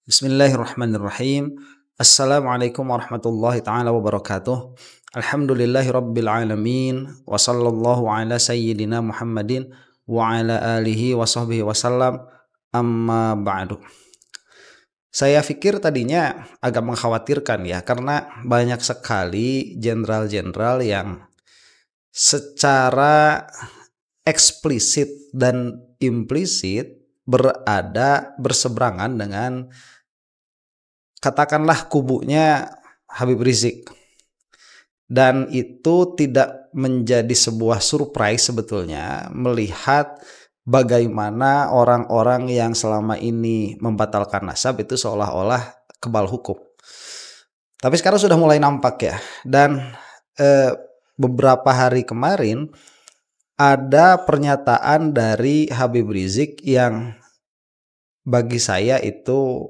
Bismillahirrahmanirrahim. Assalamualaikum warahmatullahi taala wabarakatuh. Alhamdulillahi rabbil alamin wa sallallahu ala sayyidina Muhammadin wa ala alihi wa sahbihi wasallam. Amma ba'du. Saya pikir tadinya agak mengkhawatirkan ya, karena banyak sekali jenderal-jenderal yang secara eksplisit dan implisit berseberangan dengan katakanlah kubunya Habib Rizik, dan itu tidak menjadi sebuah surprise sebetulnya melihat bagaimana orang-orang yang selama ini membatalkan nasab itu seolah-olah kebal hukum. Tapi sekarang sudah mulai nampak ya, dan beberapa hari kemarin ada pernyataan dari Habib Rizik yang bagi saya itu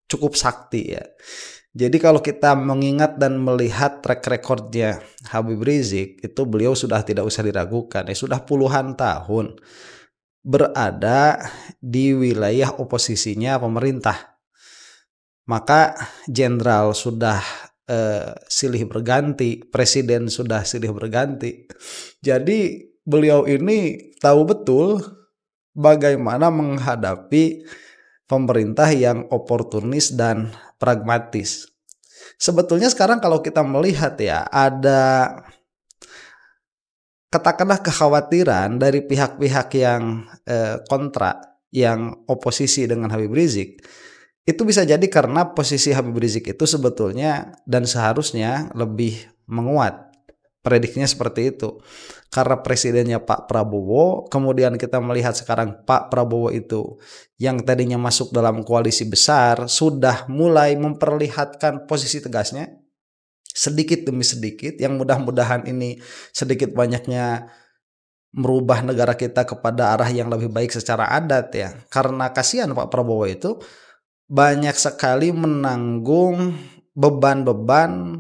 cukup sakti ya. Jadi kalau kita mengingat dan melihat track recordnya Habib Rizik, itu beliau sudah tidak usah diragukan ya, sudah puluhan tahun berada di wilayah oposisinya pemerintah. Maka jenderal sudah silih berganti, presiden sudah silih berganti. Jadi beliau ini tahu betul bagaimana menghadapi pemerintah yang oportunis dan pragmatis. Sebetulnya sekarang kalau kita melihat ya, ada katakanlah kekhawatiran dari pihak-pihak yang kontra, yang oposisi dengan Habib Rizik. Itu bisa jadi karena posisi Habib Rizik itu sebetulnya dan seharusnya lebih menguat. Prediksinya seperti itu. Karena presidennya Pak Prabowo, kemudian kita melihat sekarang Pak Prabowo itu yang tadinya masuk dalam koalisi besar sudah mulai memperlihatkan posisi tegasnya sedikit demi sedikit, yang mudah-mudahan ini sedikit banyaknya merubah negara kita kepada arah yang lebih baik secara adat ya. Karena kasihan Pak Prabowo itu banyak sekali menanggung beban-beban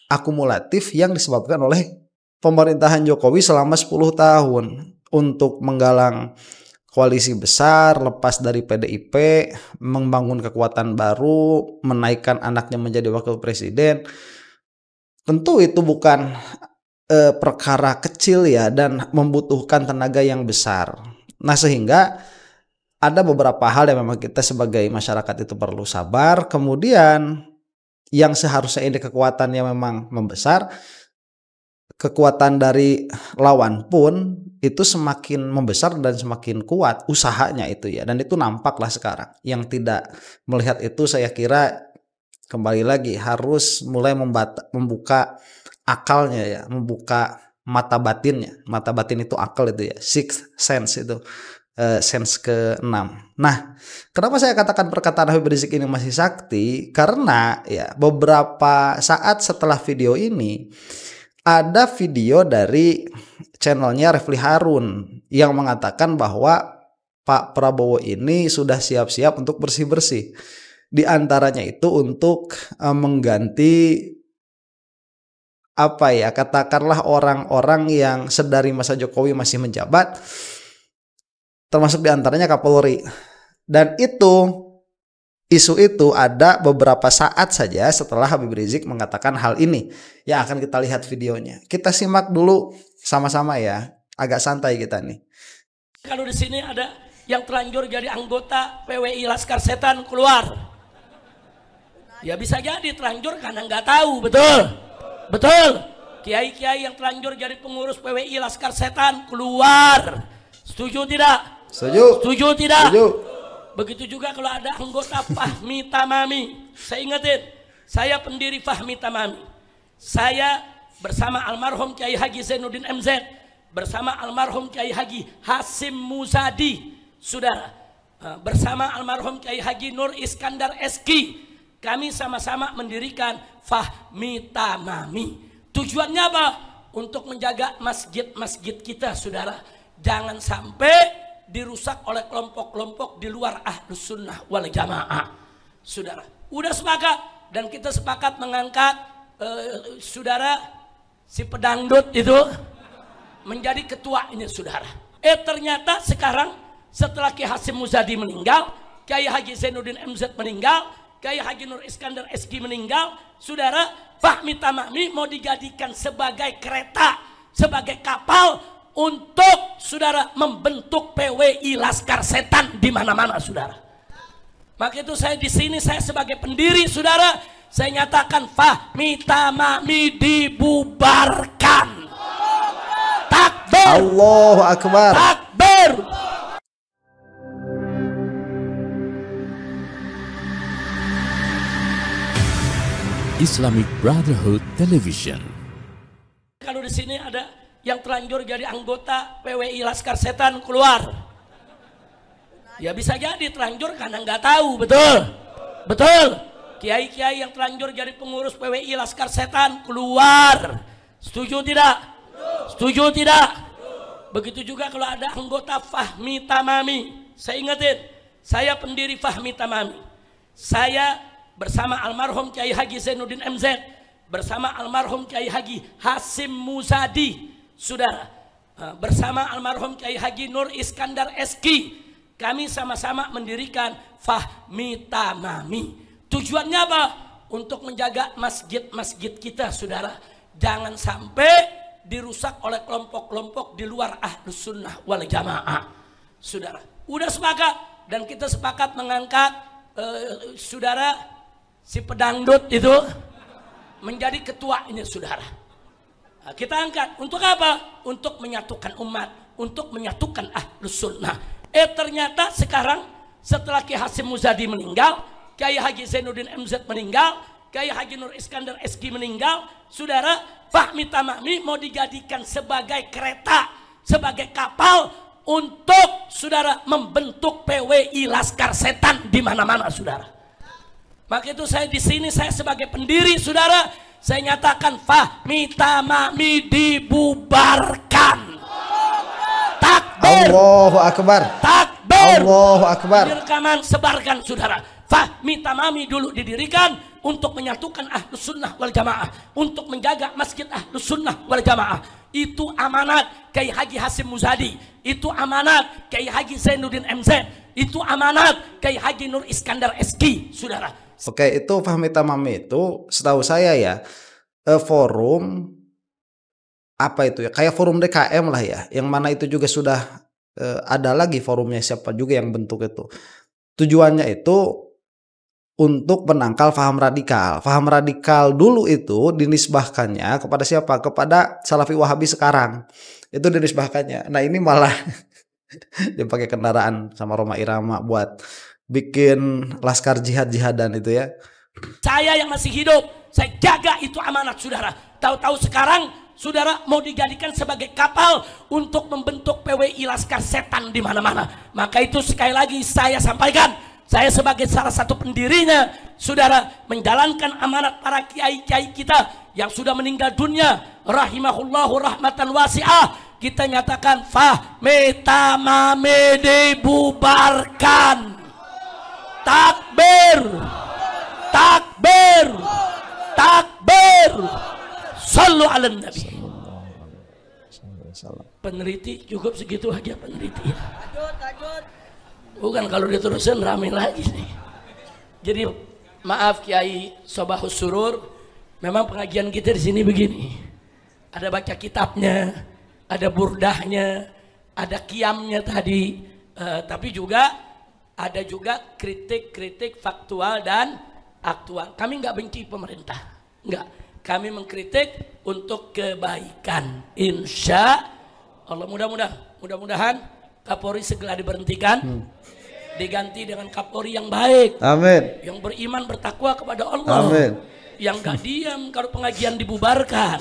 akumulatif yang disebabkan oleh pemerintahan Jokowi selama 10 tahun untuk menggalang koalisi besar, lepas dari PDIP, membangun kekuatan baru, menaikkan anaknya menjadi wakil presiden. Tentu itu bukan perkara kecil ya, dan membutuhkan tenaga yang besar. Nah, sehingga ada beberapa hal yang memang kita sebagai masyarakat itu perlu sabar. Kemudian yang seharusnya ini kekuatannya memang membesar, kekuatan dari lawan pun itu semakin membesar dan semakin kuat usahanya itu ya, dan itu nampaklah sekarang. Yang tidak melihat itu saya kira kembali lagi harus mulai membuka akalnya ya, membuka mata batinnya. Mata batin itu akal itu ya, sixth sense itu. Sense ke-6. Nah, kenapa saya katakan perkataan Habib Rizik ini masih sakti? Karena ya beberapa saat setelah video ini ada video dari channelnya Refli Harun yang mengatakan bahwa Pak Prabowo ini sudah siap-siap untuk bersih-bersih. Di antaranya itu untuk mengganti apa ya, katakanlah orang-orang yang sedari masa Jokowi masih menjabat, termasuk diantaranya Kapolri. Dan isu itu ada beberapa saat saja setelah Habib Rizik mengatakan hal ini. Yang akan kita lihat videonya. Kita simak dulu sama-sama ya. Agak santai kita nih. Kalau di sini ada yang terlanjur jadi anggota PWI Laskar Setan keluar. Ya bisa jadi terlanjur karena nggak tahu, betul? Betul. Kiai-kiai yang terlanjur jadi pengurus PWI Laskar Setan keluar. Setuju tidak? Setuju. Setuju tidak? Setuju. Begitu juga kalau ada anggota Fahmi Tamami. Saya ingetin, saya pendiri Fahmi Tamami. Saya bersama almarhum Kiai Haji Zainuddin MZ, bersama almarhum Kiai Haji Hasim Muzadi, saudara, bersama almarhum Kiai Haji Nur Iskandar Eski, kami sama-sama mendirikan Fahmi Tamami. Tujuannya apa? Untuk menjaga masjid-masjid kita, saudara. Jangan sampai dirusak oleh kelompok-kelompok di luar Ahlus Sunnah wal Jamaah. Saudara, udah sepakat, dan kita sepakat mengangkat saudara si pedangdut itu menjadi ketuanya, saudara. Ternyata sekarang setelah Ki Hasim Muzadi meninggal, Kiai Haji Zainuddin MZ meninggal, Kiai Haji Nur Iskandar SG meninggal, saudara, Fahmi Tamami mau dijadikan sebagai kereta, sebagai kapal untuk saudara membentuk PWI Laskar Setan di mana-mana, saudara. Maka itu saya di sini, saya sebagai pendiri, saudara, saya nyatakan Fahmi Tamami dibubarkan. Takbir. Allahu Akbar. Takbir. Islamic Brotherhood Television. Kalau di sini ada yang terlanjur jadi anggota PWI Laskar Setan, keluar. Ya bisa jadi terlanjur karena nggak tahu, betul, betul. Kiai-kiai yang terlanjur jadi pengurus PWI Laskar Setan, keluar. Setuju tidak? Setuju tidak? Begitu juga kalau ada anggota Fahmi Tamami. Saya ingetin, saya pendiri Fahmi Tamami. Saya bersama almarhum Kiai Haji Zainuddin MZ, bersama almarhum Kiai Haji Hasim Muzadi, saudara, bersama almarhum Kiai Haji Nur Iskandar SG, kami sama-sama mendirikan Fahmi Tamami. Tujuannya apa? Untuk menjaga masjid-masjid kita, saudara, jangan sampai dirusak oleh kelompok-kelompok di luar Ahlus Sunnah wal Jamaah, saudara. Udah sepakat, dan kita sepakat mengangkat saudara, si pedangdut itu menjadi ketua ini, saudara. Nah, kita angkat untuk apa? Untuk menyatukan umat, untuk menyatukan Ahlus Sunnah. Ternyata sekarang setelah Kiai Hasim Muzadi meninggal, Kiai Haji Zainuddin MZ meninggal, Kiai Haji Nur Iskandar SG meninggal, saudara, Fahmi Tamami mau dijadikan sebagai kereta, sebagai kapal untuk saudara membentuk PWI Laskar Setan di mana-mana, saudara. Maka itu saya di sini, saya sebagai pendiri, saudara, saya nyatakan Fahmi Tamami dibubarkan. Takbir. Allahu Akbar. Takbir. Allahu Akbar. Rekaman sebarkan, saudara. Fahmi Tamami dulu didirikan untuk menyatukan Ahlus Sunnah wal Jamaah, untuk menjaga masjid Ahlus Sunnah wal Jamaah. Itu amanat Kiai Haji Hasim Muzadi, itu amanat Kiai Haji Zainuddin MZ, itu amanat Kiai Haji Nur Iskandar SG, saudara. Oke, itu Fahmi Tamami itu setahu saya ya forum apa itu ya, kayak forum DKM lah ya, yang mana itu juga sudah ada lagi forumnya, siapa juga yang bentuk itu. Tujuannya itu untuk menangkal faham radikal. Faham radikal dulu itu dinisbahkannya kepada siapa? Kepada Salafi Wahabi sekarang. Itu dinisbahkannya. Nah ini malah dia pakai kendaraan sama Roma Irama buat bikin laskar jihad-jihadan itu ya. Saya yang masih hidup, saya jaga itu amanat, saudara. Tahu-tahu sekarang saudara mau dijadikan sebagai kapal untuk membentuk PWI Laskar Setan di mana-mana. Maka itu sekali lagi saya sampaikan, saya sebagai salah satu pendirinya, saudara, menjalankan amanat para kiai-kiai kita yang sudah meninggal dunia, rahimahullahu rahmatan wasi'ah. Kita nyatakan Fahmi Tamami dibubarkan. Takbir. Takbir. Takbir. Sallu ala Nabi. Peneliti cukup segitu aja, peneliti. Bukan kalau diterusin ramai lagi nih. Jadi maaf Kiai Sobahus Surur, memang pengajian kita di sini begini. Ada baca kitabnya, ada burdahnya, ada qiyamnya tadi, tapi juga ada juga kritik-kritik faktual dan aktual. Kami nggak benci pemerintah, nggak. Kami mengkritik untuk kebaikan. Insya Allah, mudah-mudahan Kapolri segera diberhentikan, diganti dengan Kapolri yang baik, amin, yang beriman bertakwa kepada Allah, amin, yang gak diam kalau pengajian dibubarkan,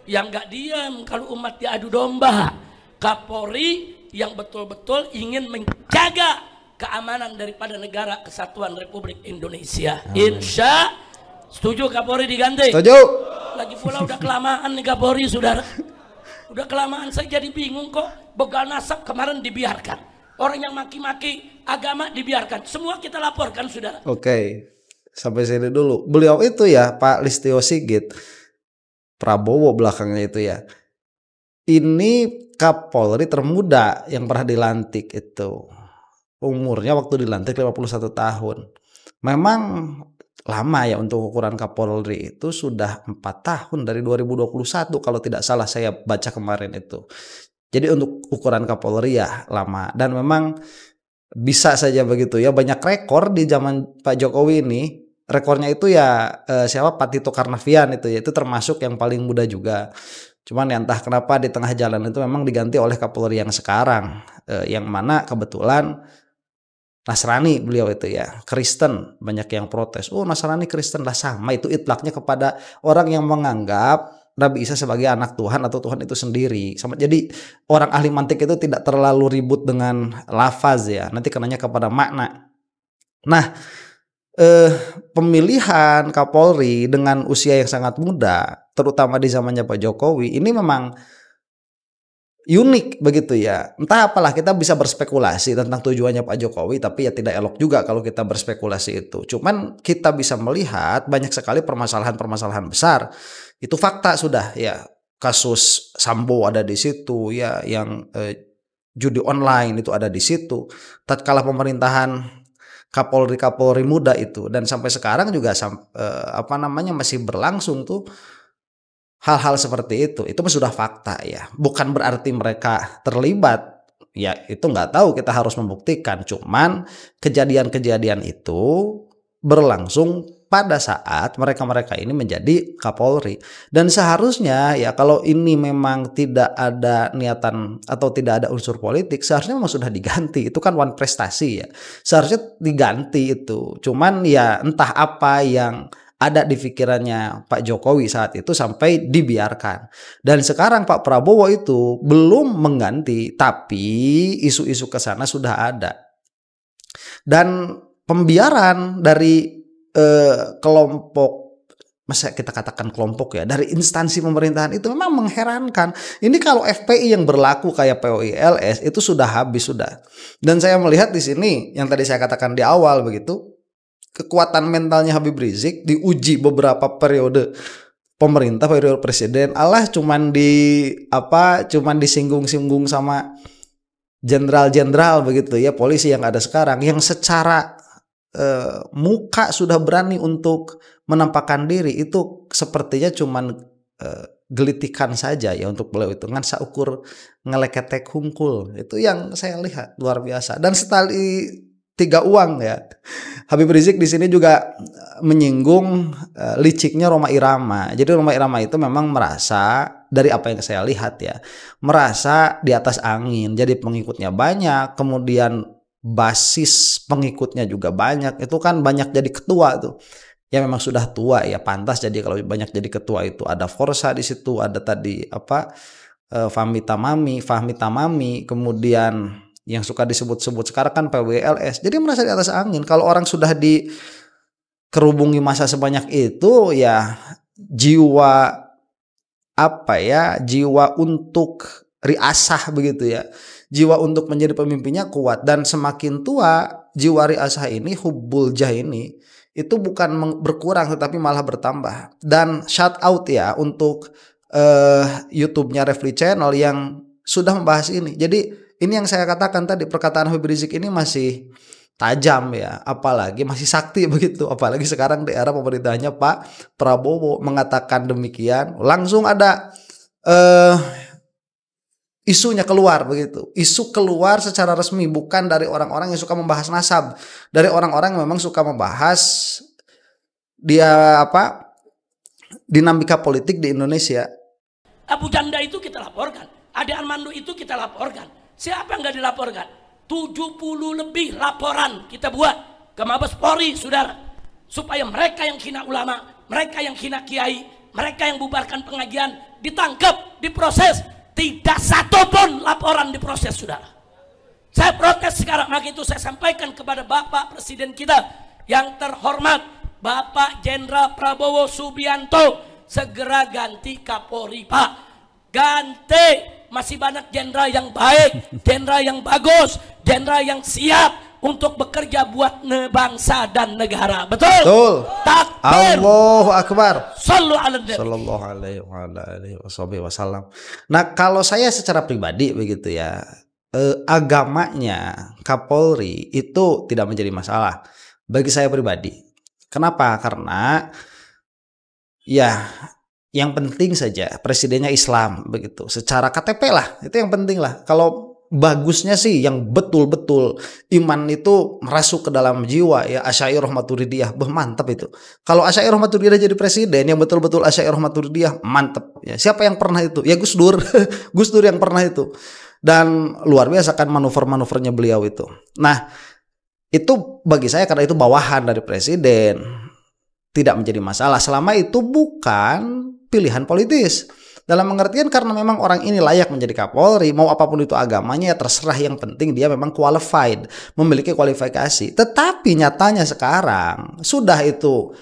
yang gak diam kalau umat diadu domba. Kapolri yang betul-betul ingin menjaga keamanan daripada negara kesatuan Republik Indonesia. Amin. Insya setuju Kapolri diganti? Setuju. Lagi pula udah kelamaan nih Kapolri, saudara. Udah kelamaan, saya jadi bingung kok. Begal nasab kemarin dibiarkan, orang yang maki-maki agama dibiarkan, semua kita laporkan, saudara. Oke, sampai sini dulu. Beliau itu ya Pak Listio Sigit Prabowo belakangnya itu ya, ini Kapolri termuda yang pernah dilantik itu. umurnya waktu dilantik 51 tahun. Memang lama ya untuk ukuran Kapolri, itu sudah 4 tahun dari 2021 kalau tidak salah saya baca kemarin itu. Jadi untuk ukuran Kapolri ya lama, dan memang bisa saja begitu ya, banyak rekor di zaman Pak Jokowi ini. Rekornya itu ya siapa, Pak Tito Karnavian itu ya, itu termasuk yang paling muda juga. Cuman ya entah kenapa di tengah jalan itu memang diganti oleh Kapolri yang sekarang, yang mana kebetulan Nasrani beliau itu ya, Kristen, banyak yang protes. Oh Nasrani Kristen lah sama, itu itlaknya kepada orang yang menganggap Nabi Isa sebagai anak Tuhan atau Tuhan itu sendiri. Sama, jadi orang ahli mantik itu tidak terlalu ribut dengan lafaz ya, nanti kenanya kepada makna. Nah, pemilihan Kapolri dengan usia yang sangat muda, terutama di zamannya Pak Jokowi, ini memang unik begitu ya. Entah apalah, kita bisa berspekulasi tentang tujuannya Pak Jokowi, tapi ya tidak elok juga kalau kita berspekulasi itu. Cuman kita bisa melihat banyak sekali permasalahan-permasalahan besar. Itu fakta sudah ya. Kasus Sambo ada di situ ya, yang judi online itu ada di situ. Tatkala pemerintahan Kapolri muda itu, dan sampai sekarang juga masih berlangsung tuh hal-hal seperti itu sudah fakta ya. Bukan berarti mereka terlibat ya, itu nggak tahu, kita harus membuktikan. Cuman kejadian-kejadian itu berlangsung pada saat mereka-mereka ini menjadi Kapolri, dan seharusnya ya kalau ini memang tidak ada niatan atau tidak ada unsur politik, seharusnya memang sudah diganti. Itu kan one prestasi ya, seharusnya diganti itu. Cuman ya entah apa yang ada di pikirannya Pak Jokowi saat itu sampai dibiarkan. Dan sekarang Pak Prabowo itu belum mengganti, tapi isu-isu ke sana sudah ada. Dan pembiaran dari kelompok, masa kita katakan kelompok ya, dari instansi pemerintahan itu memang mengherankan. Ini kalau FPI yang berlaku kayak POILS itu sudah habis sudah. Dan saya melihat di sini yang tadi saya katakan di awal begitu, kekuatan mentalnya Habib Rizik diuji beberapa periode pemerintah, periode presiden. Allah cuman disinggung-singgung sama jenderal-jenderal begitu ya, polisi yang ada sekarang, yang secara muka sudah berani untuk menampakkan diri. Itu sepertinya cuman gelitikan saja ya untuk beliau itu, ngan saukur ngeleketek hungkul. Itu yang saya lihat luar biasa. Dan setali tiga uang ya, Habib Rizik di sini juga menyinggung liciknya Rhoma Irama. Jadi Rhoma Irama itu memang merasa, dari apa yang saya lihat ya, merasa di atas angin. Jadi pengikutnya banyak, kemudian basis pengikutnya juga banyak. Itu kan banyak jadi ketua tuh. Ya memang sudah tua ya, pantas jadi kalau banyak jadi ketua itu. Ada Forsa di situ, ada tadi Fahmi Tamami, kemudian yang suka disebut-sebut sekarang kan PWLS. Jadi merasa di atas angin. Kalau orang sudah dikerubungi masa sebanyak itu ya, jiwa untuk riasah begitu ya, jiwa untuk menjadi pemimpinnya kuat. Dan semakin tua, jiwa riasah ini, hubbul jah ini, itu bukan berkurang tetapi malah bertambah. Dan shout out ya untuk YouTube-nya Refli Channel yang sudah membahas ini. Jadi ini yang saya katakan tadi, perkataan Habib Rizik ini masih tajam ya, apalagi masih sakti begitu, apalagi sekarang di era pemerintahnya Pak Prabowo mengatakan demikian, langsung ada isunya keluar begitu. Isu keluar secara resmi, bukan dari orang-orang yang suka membahas nasab, dari orang-orang yang memang suka membahas dinamika politik di Indonesia. Abu Janda itu kita laporkan, Ade Armando itu kita laporkan. Siapa yang nggak dilaporkan? 70 lebih laporan kita buat ke Mabes Polri, saudara, supaya mereka yang hina ulama, mereka yang hina kiai, mereka yang bubarkan pengajian ditangkap, diproses. Tidak satu pun laporan diproses, saudara. Saya protes sekarang. Maka itu saya sampaikan kepada Bapak Presiden kita yang terhormat, Bapak Jenderal Prabowo Subianto, segera ganti Kapolri, Pak. Ganti. Masih banyak jenderal yang baik, jenderal yang bagus, jenderal yang siap untuk bekerja buat bangsa dan negara. Betul? Betul. Takbir. Allahu Akbar. Sallallahu alaihi wasallam. Nah, kalau saya secara pribadi begitu ya, agamanya Kapolri itu tidak menjadi masalah bagi saya pribadi. Kenapa? Karena ya yang penting saja presidennya Islam begitu. Secara KTP lah, itu yang penting lah. Kalau bagusnya sih yang betul-betul iman itu merasuk ke dalam jiwa ya, Asy'ariyah Maturidiyah, mantap itu. Kalau Asy'ariyah Maturidiyah jadi presiden yang betul-betul Asy'ariyah Maturidiyah, mantap ya. Siapa yang pernah itu? Ya Gus Dur. Gus Dur yang pernah itu. Dan luar biasa kan manuver-manuvernya beliau itu. Nah, itu bagi saya karena itu bawahan dari presiden, tidak menjadi masalah selama itu bukan pilihan politis. Dalam pengertian karena memang orang ini layak menjadi Kapolri, mau apapun itu agamanya ya terserah, yang penting dia memang qualified, memiliki kualifikasi. Tetapi nyatanya sekarang sudah itu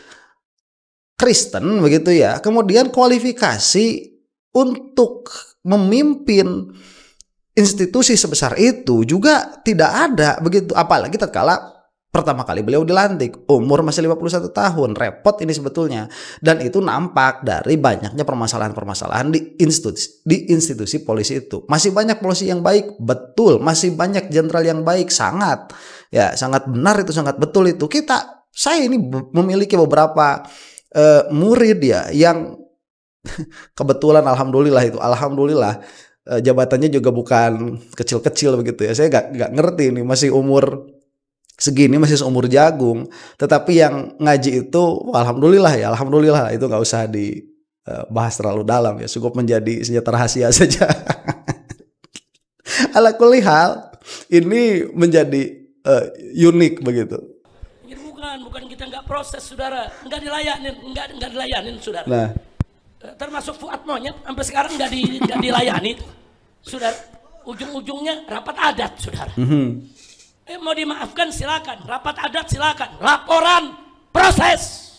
Kristen begitu ya, kemudian kualifikasi untuk memimpin institusi sebesar itu juga tidak ada begitu. Apalagi tatkala pertama kali beliau dilantik, umur masih 51 tahun, repot ini sebetulnya. Dan itu nampak dari banyaknya permasalahan-permasalahan di institusi polisi itu. Masih banyak polisi yang baik, betul. Masih banyak jenderal yang baik, sangat. Ya, sangat benar itu, sangat betul itu. Saya ini memiliki beberapa murid ya, yang kebetulan alhamdulillah jabatannya juga bukan kecil-kecil begitu ya. Saya nggak ngerti ini, masih umur segini, masih seumur jagung, tetapi yang ngaji itu alhamdulillah itu nggak usah dibahas terlalu dalam ya, cukup menjadi senjata rahasia saja. Ala kulli hal ini menjadi unik begitu. Jadi bukan kita nggak proses, saudara, nggak dilayanin saudara. Nah, termasuk Fuad Monyet sampai sekarang nggak dilayani, saudara. Ujung-ujungnya rapat adat, saudara. Mau dimaafkan silakan, rapat adat silakan, laporan proses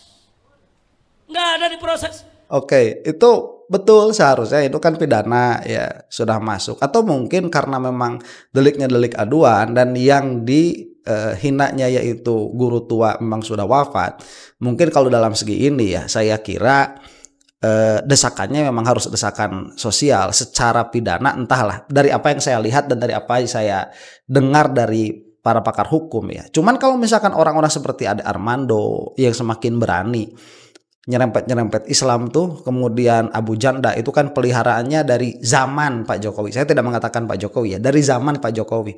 nggak ada diproses. Oke, itu betul, seharusnya itu kan pidana ya, sudah masuk. Atau mungkin karena memang deliknya delik aduan dan yang dihinanya yaitu guru tua memang sudah wafat. Mungkin kalau dalam segi ini ya, saya kira desakannya memang harus desakan sosial secara pidana, entahlah dari apa yang saya lihat dan dari apa yang saya dengar dari para pakar hukum ya. Cuman kalau misalkan orang-orang seperti Ade Armando yang semakin berani nyerempet Islam tuh, kemudian Abu Janda itu kan peliharaannya dari zaman Pak Jokowi. Saya tidak mengatakan Pak Jokowi ya, dari zaman Pak Jokowi.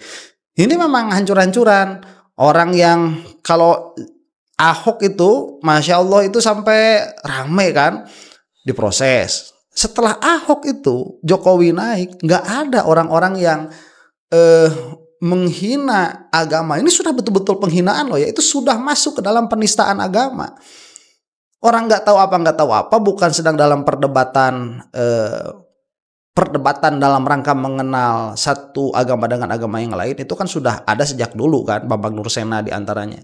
Ini memang hancur-hancuran. Orang yang kalau Ahok itu Masya Allah itu sampai rame kan diproses. Setelah Ahok itu Jokowi naik, nggak ada orang-orang yang menghina agama. Ini sudah betul-betul penghinaan loh ya. Itu sudah masuk ke dalam penistaan agama. Orang nggak tahu apa bukan sedang dalam perdebatan dalam rangka mengenal satu agama dengan agama yang lain. Itu kan sudah ada sejak dulu kan, Bambang Nursena diantaranya.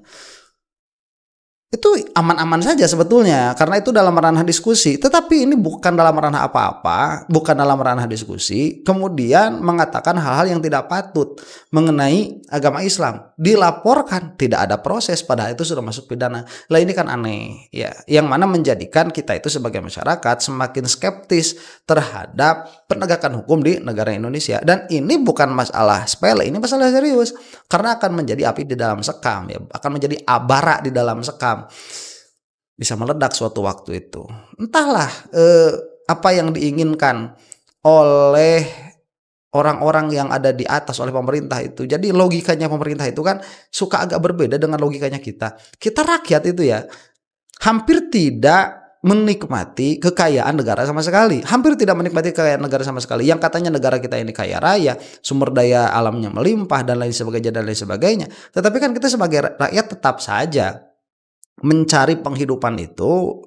Itu aman-aman saja sebetulnya karena itu dalam ranah diskusi. Tetapi ini bukan dalam ranah apa-apa, bukan dalam ranah diskusi, kemudian mengatakan hal-hal yang tidak patut mengenai agama Islam, dilaporkan, tidak ada proses, padahal itu sudah masuk pidana. Lah ini kan aneh ya, yang mana menjadikan kita itu sebagai masyarakat semakin skeptis terhadap penegakan hukum di negara Indonesia. Dan ini bukan masalah sepele, ini masalah serius karena akan menjadi api di dalam sekam ya, akan menjadi bara di dalam sekam. Bisa meledak suatu waktu itu. Entahlah apa yang diinginkan oleh orang-orang yang ada di atas, oleh pemerintah itu. Jadi logikanya pemerintah itu kan suka agak berbeda dengan logikanya kita. Kita rakyat itu ya hampir tidak menikmati kekayaan negara sama sekali. Hampir tidak menikmati kekayaan negara sama sekali. Yang katanya negara kita ini kaya raya, sumber daya alamnya melimpah dan lain sebagainya. Tetapi kan kita sebagai rakyat tetap saja mencari penghidupan itu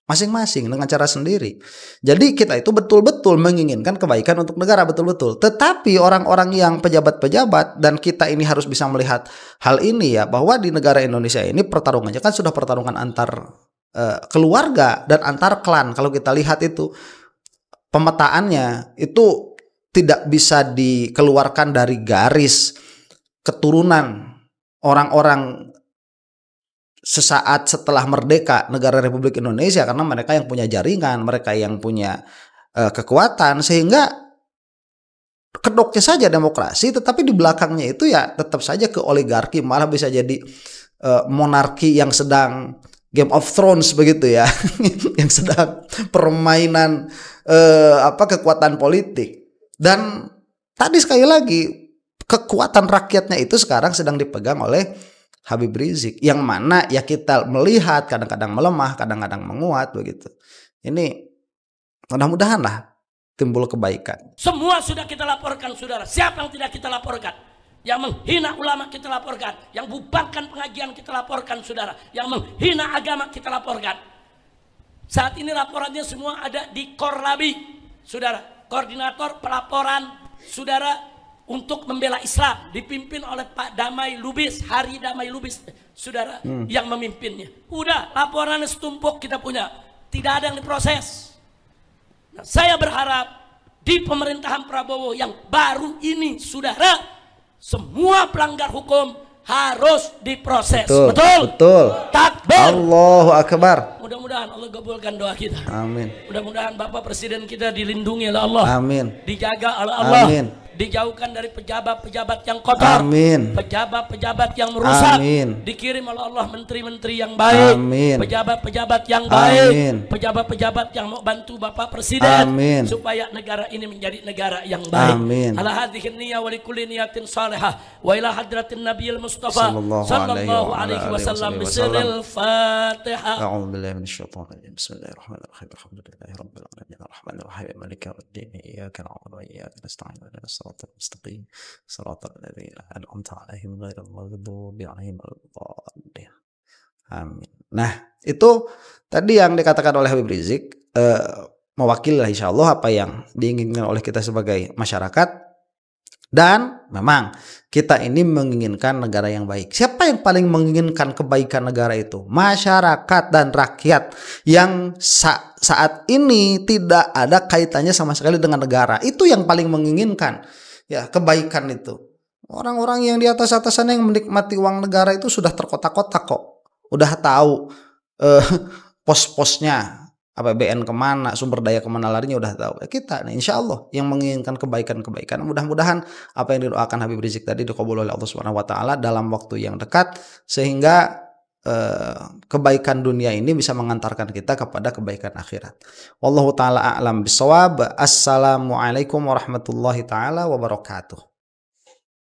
masing-masing dengan cara sendiri. Jadi kita itu betul-betul menginginkan kebaikan untuk negara, betul-betul. Tetapi orang-orang yang pejabat-pejabat, dan kita ini harus bisa melihat hal ini ya, bahwa di negara Indonesia ini pertarungannya kan sudah pertarungan antar keluarga dan antar klan. Kalau kita lihat itu pemetaannya itu tidak bisa dikeluarkan dari garis keturunan orang-orang sesaat setelah merdeka negara Republik Indonesia, karena mereka yang punya jaringan, mereka yang punya kekuatan, sehingga kedoknya saja demokrasi, tetapi di belakangnya itu ya tetap saja ke oligarki, malah bisa jadi monarki yang sedang Game of Thrones begitu ya, yang sedang permainan kekuatan politik. Dan tadi sekali lagi kekuatan rakyatnya itu sekarang sedang dipegang oleh Habib Rizik, yang mana ya kita melihat kadang-kadang melemah, kadang-kadang menguat begitu. Ini mudah-mudahan lah timbul kebaikan. Semua sudah kita laporkan, saudara. Siapa yang tidak kita laporkan? Yang menghina ulama kita laporkan. Yang bubarkan pengajian kita laporkan, saudara. Yang menghina agama kita laporkan. Saat ini laporannya semua ada di Korlabi, saudara. Koordinator pelaporan, saudara, untuk membela Islam dipimpin oleh Pak Damai Lubis, Hari Damai Lubis, saudara, yang memimpinnya. Udah, laporannya setumpuk kita punya. Tidak ada yang diproses. Nah, saya berharap di pemerintahan Prabowo yang baru ini, saudara, semua pelanggar hukum harus diproses. Betul. Betul. Betul. Takbir. Allahu Akbar. Mudah-mudahan Allah kabulkan doa kita. Amin. Mudah-mudahan Bapak Presiden kita dilindungi oleh Allah. Amin. Dijaga oleh Allah. Amin. Dijauhkan dari pejabat-pejabat yang kotor. Amin. Pejabat-pejabat yang merusak. Amin. Dikirim oleh Allah menteri-menteri yang baik. Amin. Pejabat-pejabat yang baik. Amin. Pejabat-pejabat yang mau bantu Bapak Presiden. Amin. Supaya negara ini menjadi negara yang baik. Amin. Ala hadhihi niyya wa likulli niyatin salihah wa ila hadratin nabiyil mustafa Sallallahu alaihi wasallam wasallam. bisirril Fatihah. A'udzu billahi minasyaitonir rajim. Bismillahirrahmanirrahim. Alhamdulillahi rabbil alamin. Arrahmanir rahim. Maliki yaumiddin. Iyyaka na'budu wa iyyaka nasta'in. Ihdinas siratal mustaqim. Siratal ladzina an'amta 'alaihim ghairil maghdubi 'alaihim waladdallin. Amin. Nah, itu tadi yang dikatakan oleh Habib Rizik, mewakili insyaallah apa yang diinginkan oleh kita sebagai masyarakat. Dan memang kita ini menginginkan negara yang baik. Siapa yang paling menginginkan kebaikan negara itu? Masyarakat dan rakyat yang saat ini tidak ada kaitannya sama sekali dengan negara. Itu yang paling menginginkan ya kebaikan itu. Orang-orang yang di atas-atasan yang menikmati uang negara itu sudah terkotak-kotak kok. Udah tahu pos-posnya, APBN kemana, sumber daya kemana larinya udah tahu. Kita nih insya Allah yang menginginkan kebaikan-kebaikan. Mudah-mudahan apa yang didoakan Habib Rizik tadi dikabul oleh Allah Subhanahu Wa Taala dalam waktu yang dekat, sehingga kebaikan dunia ini bisa mengantarkan kita kepada kebaikan akhirat. Wallahu taala a'lam bishawab. Assalamualaikum warahmatullahi taala wabarakatuh.